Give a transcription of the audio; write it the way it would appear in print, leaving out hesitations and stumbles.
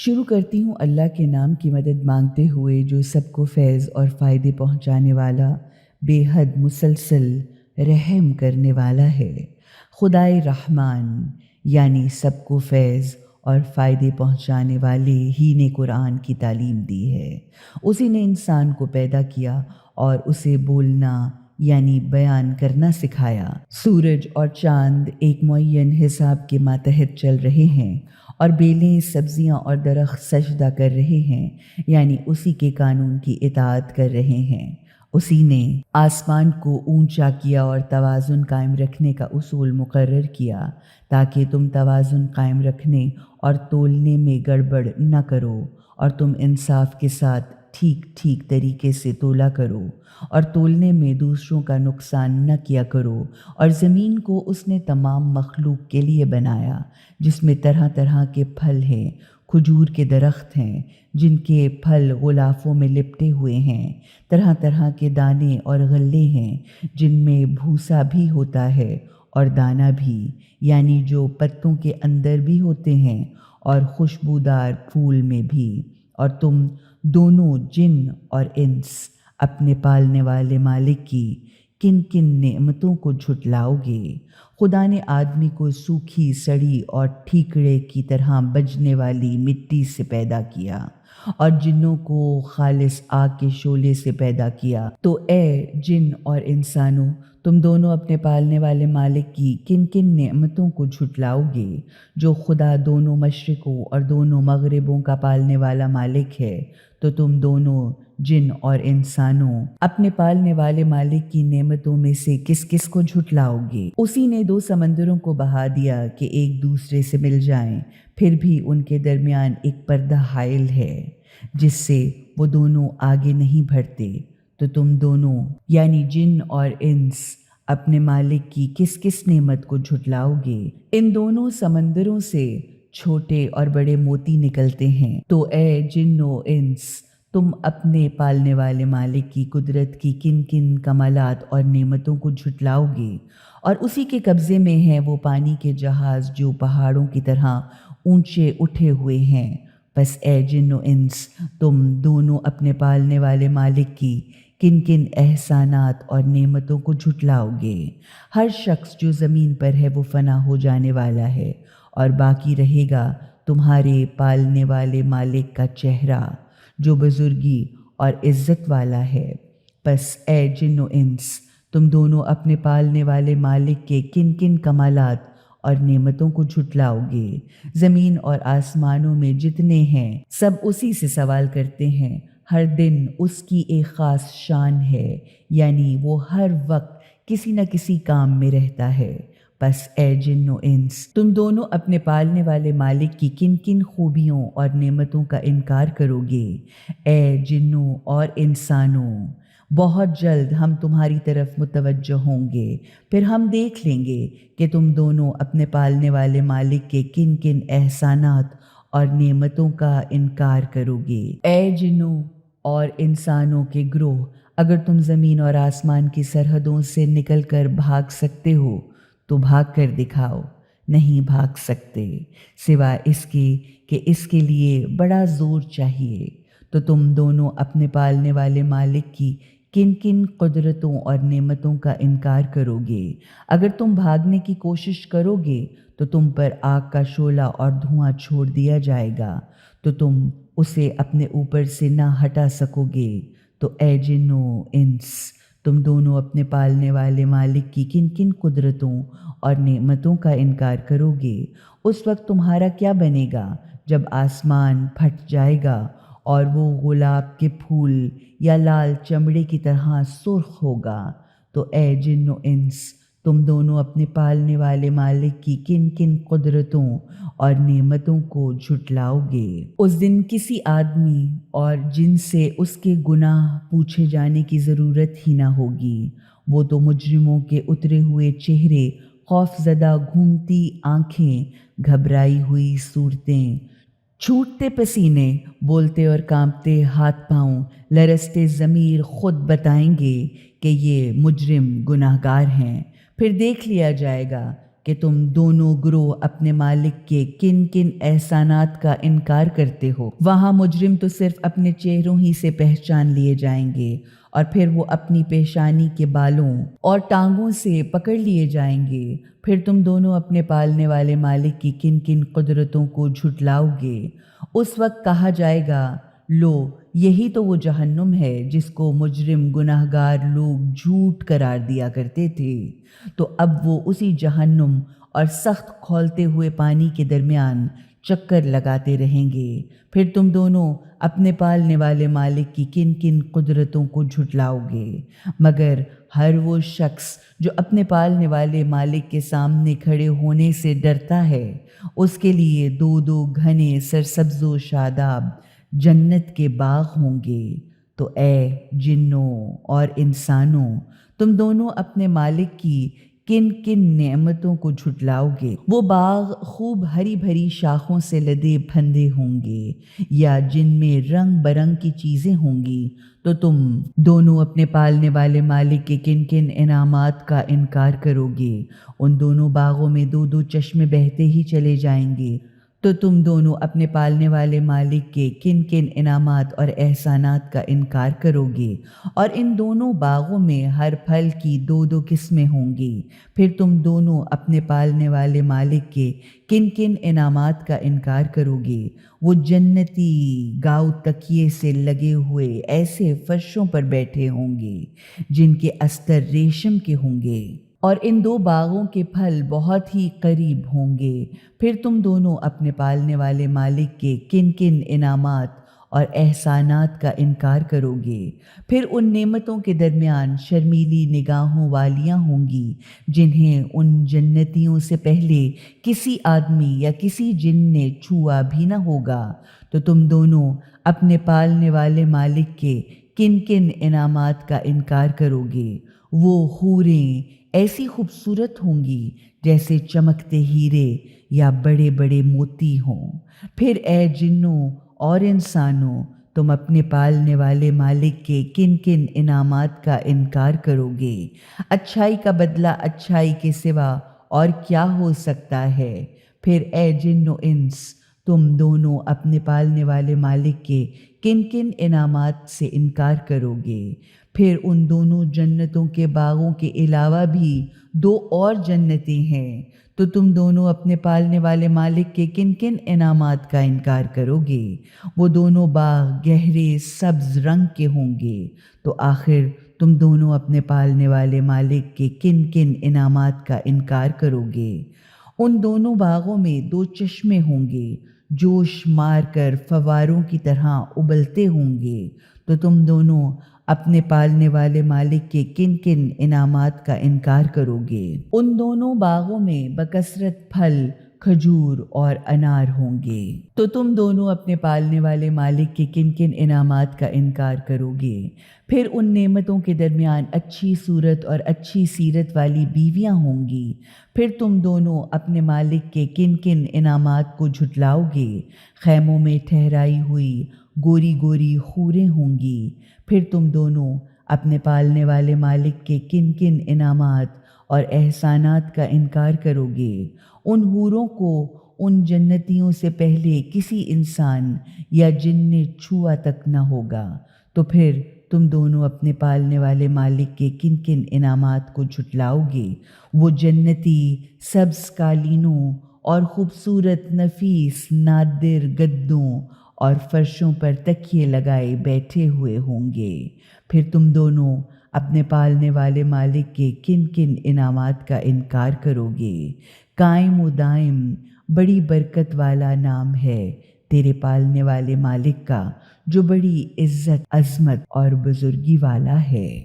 شروع کرتی ہوں اللہ کے نام کی مدد مانگتے ہوئے جو سب کو فیض اور فائدے پہنچانے والا، بے حد مسلسل رحم کرنے والا ہے۔ خدائے رحمان یعنی سب کو فیض اور فائدے پہنچانے والے ہی نے قرآن کی تعلیم دی ہے۔ اسی نے انسان کو پیدا کیا اور اسے بولنا یعنی بیان کرنا سکھایا۔ سورج اور چاند ایک معین حساب کے ماتحت چل رہے ہیں اور بیلیں، سبزیاں اور درخت سجدہ کر رہے ہیں، یعنی اسی کے قانون کی اطاعت کر رہے ہیں۔ اسی نے آسمان کو اونچا کیا اور توازن قائم رکھنے کا اصول مقرر کیا تاکہ تم توازن قائم رکھنے اور تولنے میں گڑبڑ نہ کرو اور تم انصاف کے ساتھ ٹھیک طریقے سے تولا کرو اور تولنے میں دوسروں کا نقصان نہ کیا کرو۔ اور زمین کو اس نے تمام مخلوق کے لیے بنایا جس میں طرح طرح کے پھل ہیں، کھجور کے درخت ہیں جن کے پھل غلافوں میں لپٹے ہوئے ہیں، طرح طرح کے دانے اور غلے ہیں جن میں بھوسا بھی ہوتا ہے اور دانہ بھی، یعنی جو پتوں کے اندر بھی ہوتے ہیں اور خوشبودار پھول میں بھی۔ اور تم دونوں جن اور انس اپنے پالنے والے مالک کی کن کن نعمتوں کو جھٹلاؤ گے؟ خدا نے آدمی کو سوکھی، سڑی اور ٹھیکڑے کی طرح بجنے والی مٹی سے پیدا کیا اور جنوں کو خالص آگ کے شعلے سے پیدا کیا۔ تو اے جن اور انسانوں، تم دونوں اپنے پالنے والے مالک کی کن کن نعمتوں کو جھٹلاؤ گے؟ جو خدا دونوں مشرقوں اور دونوں مغربوں کا پالنے والا مالک ہے، تو تم دونوں جن اور انسانوں اپنے پالنے والے مالک کی نعمتوں میں سے کس کس کو جھٹلاؤ گے؟ اسی نے دو سمندروں کو بہا دیا کہ ایک دوسرے سے مل جائیں، پھر بھی ان کے درمیان ایک پردہ حائل ہے جس سے وہ دونوں آگے نہیں بڑھتے۔ تو تم دونوں یعنی جن اور انس اپنے مالک کی کس کس نعمت کو جھٹلاؤ گے؟ ان دونوں سمندروں سے چھوٹے اور بڑے موتی نکلتے ہیں۔ تو اے جن و انس، تم اپنے پالنے والے مالک کی قدرت کی کن کن کمالات اور نعمتوں کو جھٹلاؤ گے؟ اور اسی کے قبضے میں ہیں وہ پانی کے جہاز جو پہاڑوں کی طرح اونچے اٹھے ہوئے ہیں۔ بس اے جن و انس، تم دونوں اپنے پالنے والے مالک کی کن کن احسانات اور نعمتوں کو جھٹلاؤ گے؟ ہر شخص جو زمین پر ہے وہ فنا ہو جانے والا ہے اور باقی رہے گا تمہارے پالنے والے مالک کا چہرہ جو بزرگی اور عزت والا ہے۔ بس اے جن و انس، تم دونوں اپنے پالنے والے مالک کے کن کن کمالات اور نعمتوں کو جھٹلاؤ گے؟ زمین اور آسمانوں میں جتنے ہیں سب اسی سے سوال کرتے ہیں۔ ہر دن اس کی ایک خاص شان ہے، یعنی وہ ہر وقت کسی نہ کسی کام میں رہتا ہے۔ بس اے جن و انس، تم دونوں اپنے پالنے والے مالک کی کن کن خوبیوں اور نعمتوں کا انکار کرو گے؟ اے جنوں اور انسانوں، بہت جلد ہم تمہاری طرف متوجہ ہوں گے، پھر ہم دیکھ لیں گے کہ تم دونوں اپنے پالنے والے مالک کے کن کن احسانات اور نعمتوں کا انکار کرو گے۔ اے جنوں اور انسانوں کے گروہ، اگر تم زمین اور آسمان کی سرحدوں سے نکل کر بھاگ سکتے ہو تو بھاگ کر دکھاؤ۔ نہیں بھاگ سکتے سوائے اس کے کہ اس کے لیے بڑا زور چاہیے۔ تو تم دونوں اپنے پالنے والے مالک کی کن کن قدرتوں اور نعمتوں کا انکار کرو گے؟ اگر تم بھاگنے کی کوشش کرو گے تو تم پر آگ کا شعلہ اور دھواں چھوڑ دیا جائے گا، تو تم اسے اپنے اوپر سے نہ ہٹا سکو گے۔ تو اے جنوں انس، تم دونوں اپنے پالنے والے مالک کی کن کن قدرتوں اور نعمتوں کا انکار کرو گے؟ اس وقت تمہارا کیا بنے گا جب آسمان پھٹ جائے گا اور وہ گلاب کے پھول یا لال چمڑے کی طرح سرخ ہوگا؟ تو اے جن و انس، تم دونوں اپنے پالنے والے مالک کی کن کن قدرتوں اور نعمتوں کو جھٹلاؤ گے؟ اس دن کسی آدمی اور جن سے اس کے گناہ پوچھے جانے کی ضرورت ہی نہ ہوگی۔ وہ تو مجرموں کے اترے ہوئے چہرے، خوف زدہ گھومتی آنکھیں، گھبرائی ہوئی صورتیں، چھوٹتے پسینے، بولتے اور کانپتے ہاتھ پاؤں، لرزتے ضمیر خود بتائیں گے کہ یہ مجرم گناہگار ہیں۔ پھر دیکھ لیا جائے گا کہ تم دونوں گروہ اپنے مالک کے کن کن احسانات کا انکار کرتے ہو۔ وہاں مجرم تو صرف اپنے چہروں ہی سے پہچان لیے جائیں گے اور پھر وہ اپنی پیشانی کے بالوں اور ٹانگوں سے پکڑ لیے جائیں گے۔ پھر تم دونوں اپنے پالنے والے مالک کی کن کن قدرتوں کو جھٹلاؤ گے۔ اس وقت کہا جائے گا، لو یہی تو وہ جہنم ہے جس کو مجرم گناہگار لوگ جھوٹ قرار دیا کرتے تھے۔ تو اب وہ اسی جہنم اور سخت کھولتے ہوئے پانی کے درمیان چکر لگاتے رہیں گے۔ پھر تم دونوں اپنے پالنے والے مالک کی کن کن قدرتوں کو جھٹلاؤ گے، مگر ہر وہ شخص جو اپنے پالنے والے مالک کے سامنے کھڑے ہونے سے ڈرتا ہے، اس کے لیے دو دو گھنے سرسبز و شاداب جنت کے باغ ہوں گے۔ تو اے جنوں اور انسانوں، تم دونوں اپنے مالک کی کن کن نعمتوں کو جھٹلاؤ گے؟ وہ باغ خوب ہری بھری شاخوں سے لدے پھندے ہوں گے یا جن میں رنگ برنگ کی چیزیں ہوں گی؟ تو تم دونوں اپنے پالنے والے مالک کے کن کن انعامات کا انکار کرو گے؟ ان دونوں باغوں میں دو دو چشمے بہتے ہی چلے جائیں گے۔ تو تم دونوں اپنے پالنے والے مالک کے کن کن انعامات اور احسانات کا انکار کرو گے؟ اور ان دونوں باغوں میں ہر پھل کی دو دو قسمیں ہوں گی۔ پھر تم دونوں اپنے پالنے والے مالک کے کن کن انعامات کا انکار کرو گے؟ وہ جنتی گاؤ تکیے سے لگے ہوئے ایسے فرشوں پر بیٹھے ہوں گے جن کے استر ریشم کے ہوں گے، اور ان دو باغوں کے پھل بہت ہی قریب ہوں گے۔ پھر تم دونوں اپنے پالنے والے مالک کے کن کن انعامات اور احسانات کا انکار کرو گے؟ پھر ان نعمتوں کے درمیان شرمیلی نگاہوں والیاں ہوں گی جنہیں ان جنتیوں سے پہلے کسی آدمی یا کسی جن نے چھوا بھی نہ ہوگا۔ تو تم دونوں اپنے پالنے والے مالک کے کن کن انعامات کا انکار کرو گے؟ وہ حوریں ایسی خوبصورت ہوں گی جیسے چمکتے ہیرے یا بڑے بڑے موتی ہوں۔ پھر اے جنوں اور انسانوں، تم اپنے پالنے والے مالک کے کن کن انعامات کا انکار کرو گے؟ اچھائی کا بدلہ اچھائی کے سوا اور کیا ہو سکتا ہے؟ پھر اے جن و انس، تم دونوں اپنے پالنے والے مالک کے کن کن انعامات سے انکار کرو گے؟ پھر ان دونوں جنتوں کے باغوں کے علاوہ بھی دو اور جنتیں ہیں، تو تم دونوں اپنے پالنے والے مالک کے کن کن انعامات کا انکار کرو گے؟ وہ دونوں باغ گہرے سبز رنگ کے ہوں گے۔ تو آخر تم دونوں اپنے پالنے والے مالک کے کن کن انعامات کا انکار کرو گے؟ ان دونوں باغوں میں دو چشمے ہوں گے، جوش مار کر فواروں کی طرح ابلتے ہوں گے۔ تو تم دونوں اپنے پالنے والے مالک کے کن کن انعامات کا انکار کرو گے؟ ان دونوں باغوں میں بکثرت پھل کھجور اور انار ہوں گے۔ تو تم دونوں اپنے پالنے والے مالک کے کن کن انعامات کا انکار کرو گے؟ پھر ان نعمتوں کے درمیان اچھی صورت اور اچھی سیرت والی بیویاں ہوں گی۔ پھر تم دونوں اپنے مالک کے کن کن انعامات کو جھٹلاؤ گے؟ خیموں میں ٹھہرائی ہوئی گوری گوری حوریں ہوں گی۔ پھر تم دونوں اپنے پالنے والے مالک کے کن کن انعامات اور احسانات کا انکار کرو گے؟ ان حوروں کو ان جنتیوں سے پہلے کسی انسان یا جن نے چھوا تک نہ ہوگا۔ تو پھر تم دونوں اپنے پالنے والے مالک کے کن کن انعامات کو جھٹلاؤ گے؟ وہ جنتی سبز قالینوں اور خوبصورت نفیس نادر گدوں اور فرشوں پر تکیے لگائے بیٹھے ہوئے ہوں گے۔ پھر تم دونوں اپنے پالنے والے مالک کے کن کن انعامات کا انکار کرو گے؟ قائم و دائم بڑی برکت والا نام ہے تیرے پالنے والے مالک کا، جو بڑی عزت عظمت اور بزرگی والا ہے۔